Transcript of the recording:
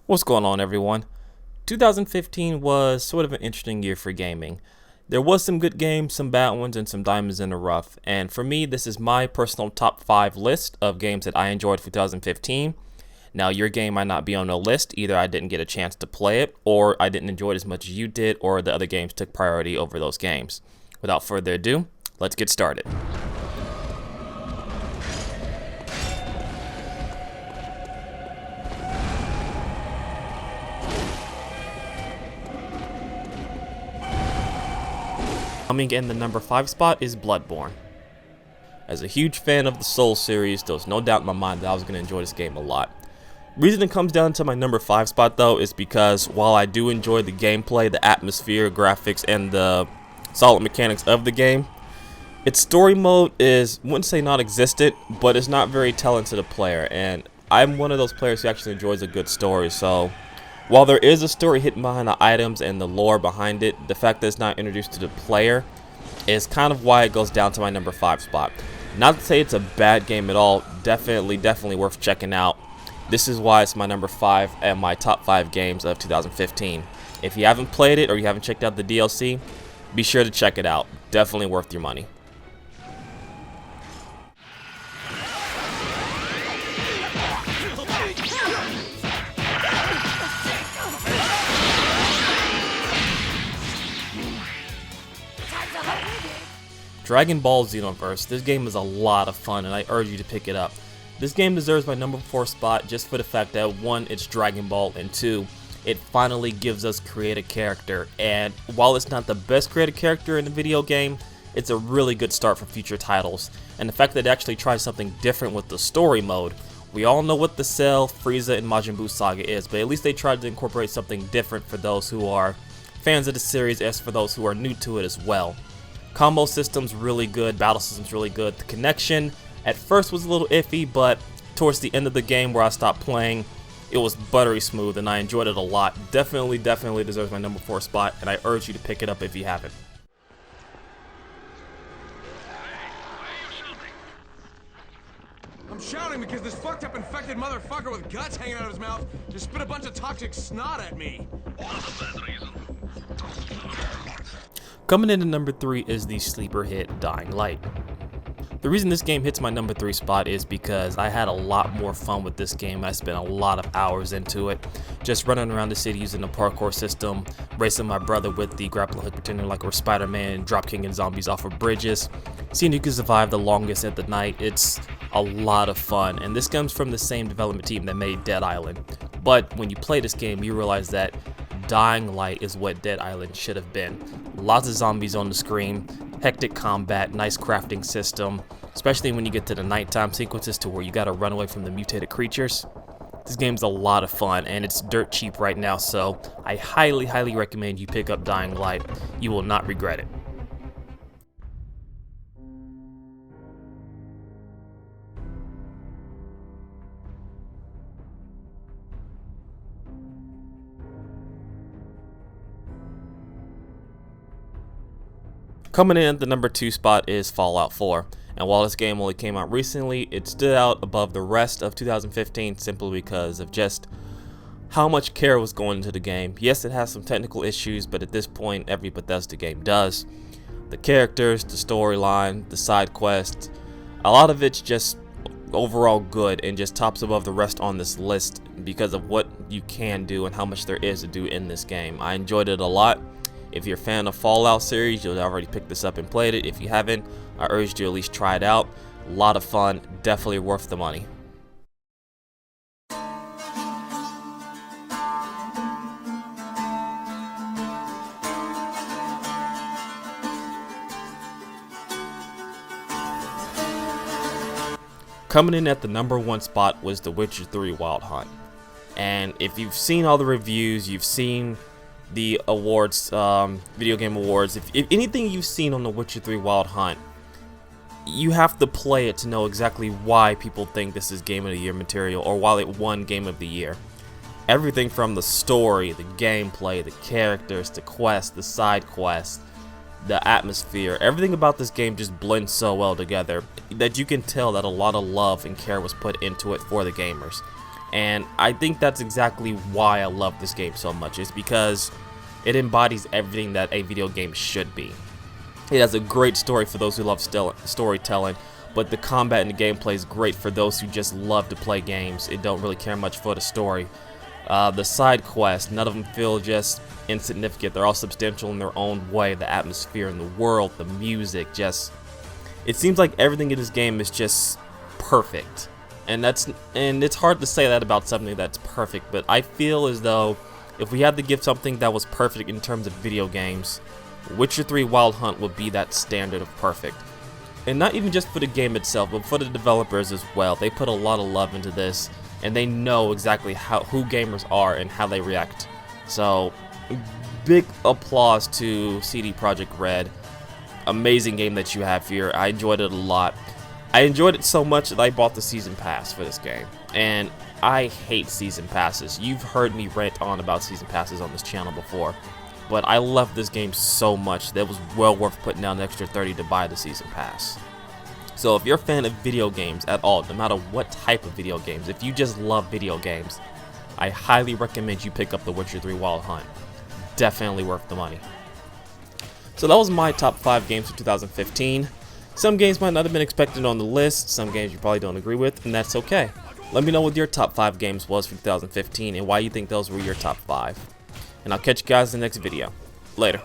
What's going on, everyone? 2015 was sort of an interesting year for gaming. There was some good games, some bad ones, and some diamonds in the rough. And for me, this is my personal top 5 list of games that I enjoyed for 2015. Now, your game might not be on the list. Either I didn't get a chance to play it, or I didn't enjoy it as much as you did, or the other games took priority over those games. Without further ado, let's get started. Coming in the number 5 spot is Bloodborn. As a huge fan of the Souls series, there was no doubt in my mind that I was going to enjoy this game a lot. Reason it comes down to my number 5 spot though is because while I do enjoy the gameplay, the atmosphere, graphics, and the solid mechanics of the game, its story mode is, wouldn't say non-existent, but it's not very telling to the player, and I'm one of those players who actually enjoys a good story, so while there is a story hidden behind the items and the lore behind it, the fact that it's not introduced to the player is kind of why it goes down to my number 5 spot. Not to say it's a bad game at all, definitely worth checking out. This is why it's my number 5 and my top 5 games of 2015. If you haven't played it or you haven't checked out the DLC, be sure to check it out. Definitely worth your money. Dragon Ball Xenoverse. This game is a lot of fun and I urge you to pick it up. This game deserves my number 4 spot just for the fact that 1, it's Dragon Ball, and 2, it finally gives us creative character, and while it's not the best creative character in the video game, it's a really good start for future titles. And the fact that it actually tries something different with the story mode. We all know what the Cell, Frieza, and Majin Buu saga is, but at least they tried to incorporate something different for those who are fans of the series as for those who are new to it as well. Combo system's really good, battle system's really good. The connection at first was a little iffy, but towards the end of the game where I stopped playing, it was buttery smooth and I enjoyed it a lot. Definitely deserves my number 4 spot, and I urge you to pick it up if you haven't. I'm shouting because this fucked up infected motherfucker with guts hanging out of his mouth just spit a bunch of toxic snot at me. Coming in at number 3 is the sleeper hit Dying Light. The reason this game hits my number 3 spot is because I had a lot more fun with this game. I spent a lot of hours into it, just running around the city using the parkour system, racing my brother with the grappling hook, pretending like we're Spider-Man, drop kicking zombies off of bridges, seeing who can survive the longest at the night. It's a lot of fun, and this comes from the same development team that made Dead Island. But when you play this game, you realize that Dying Light is what Dead Island should have been. Lots of zombies on the screen, hectic combat, nice crafting system, especially when you get to the nighttime sequences to where you gotta run away from the mutated creatures. This game's a lot of fun and it's dirt cheap right now, so I highly recommend you pick up Dying Light. You will not regret it. Coming in at the number 2 spot is Fallout 4, and while this game only came out recently, it stood out above the rest of 2015 simply because of just how much care was going into the game. Yes, it has some technical issues, but at this point, every Bethesda game does. The characters, the storyline, the side quests, a lot of it's just overall good and just tops above the rest on this list because of what you can do and how much there is to do in this game. I enjoyed it a lot. If you're a fan of Fallout series, you'll already picked this up and played it. If you haven't, I urge you to at least try it out. A lot of fun, definitely worth the money. Coming in at the number 1 spot was The Witcher 3 Wild Hunt. And if you've seen all the reviews, you've seen the awards, video game awards, if anything you've seen on The Witcher 3 Wild Hunt, you have to play it to know exactly why people think this is Game of the Year material or why it won Game of the Year. Everything from the story, the gameplay, the characters, the quests, the side quests, the atmosphere, everything about this game just blends so well together that you can tell that a lot of love and care was put into it for the gamers. And I think that's exactly why I love this game so much. It's because it embodies everything that a video game should be. It has a great story for those who love storytelling, but the combat and the gameplay is great for those who just love to play games and don't really care much for the story. The side quests, none of them feel just insignificant. They're all substantial in their own way. The atmosphere in the world, the music, it seems like everything in this game is just perfect. And it's hard to say that about something that's perfect, but I feel as though if we had to give something that was perfect in terms of video games, Witcher 3 Wild Hunt would be that standard of perfect. And not even just for the game itself, but for the developers as well. They put a lot of love into this, and they know exactly who gamers are and how they react. So, big applause to CD Projekt Red. Amazing game that you have here. I enjoyed it a lot. I enjoyed it so much that I bought the Season Pass for this game. And I hate Season Passes. You've heard me rant on about Season Passes on this channel before. But I love this game so much that it was well worth putting down an extra $30 to buy the Season Pass. So if you're a fan of video games at all, no matter what type of video games, if you just love video games, I highly recommend you pick up the Witcher 3 Wild Hunt. Definitely worth the money. So that was my top 5 games for 2015. Some games might not have been expected on the list, some games you probably don't agree with, and that's okay. Let me know what your top 5 games was for 2015 and why you think those were your top 5. And I'll catch you guys in the next video. Later.